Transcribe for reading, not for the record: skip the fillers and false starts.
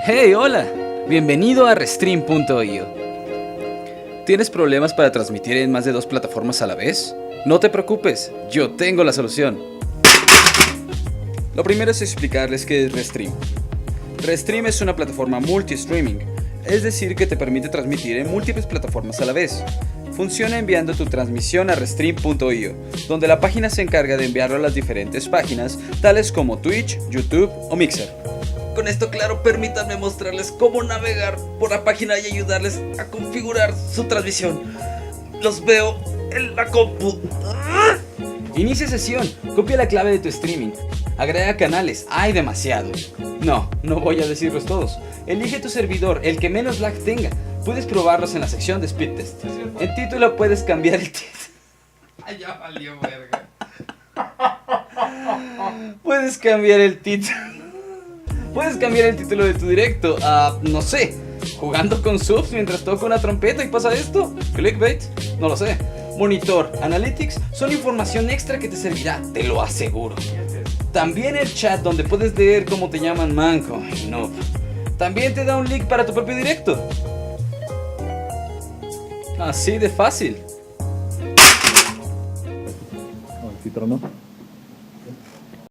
Hey, hola, bienvenido a Restream.io. ¿Tienes problemas para transmitir en más de 2 plataformas a la vez? No te preocupes, yo tengo la solución. Lo primero es explicarles qué es Restream. Restream es una plataforma multi-streaming, es decir que te permite transmitir en múltiples plataformas a la vez. Funciona enviando tu transmisión a Restream.io, donde la página se encarga de enviarlo a las diferentes páginas, tales como Twitch, YouTube o Mixer. Con esto claro, permítanme mostrarles cómo navegar por la página y ayudarles a configurar su transmisión. Los veo en la compu. Inicia sesión, copia la clave de tu streaming, agrega canales, hay demasiados. No voy a decirlos todos. Elige tu servidor, el que menos lag tenga. Puedes probarlos en la sección de speed test. En título puedes cambiar el título. Ay, ya valió verga. Puedes cambiar el título. Puedes cambiar el título de tu directo a, no sé, jugando con subs mientras toco una trompeta y pasa esto. Clickbait, no lo sé. Monitor, Analytics son información extra que te servirá, te lo aseguro. También el chat donde puedes leer cómo te llaman manco y noob. También te da un link para tu propio directo. Así de fácil. No, el filtro no.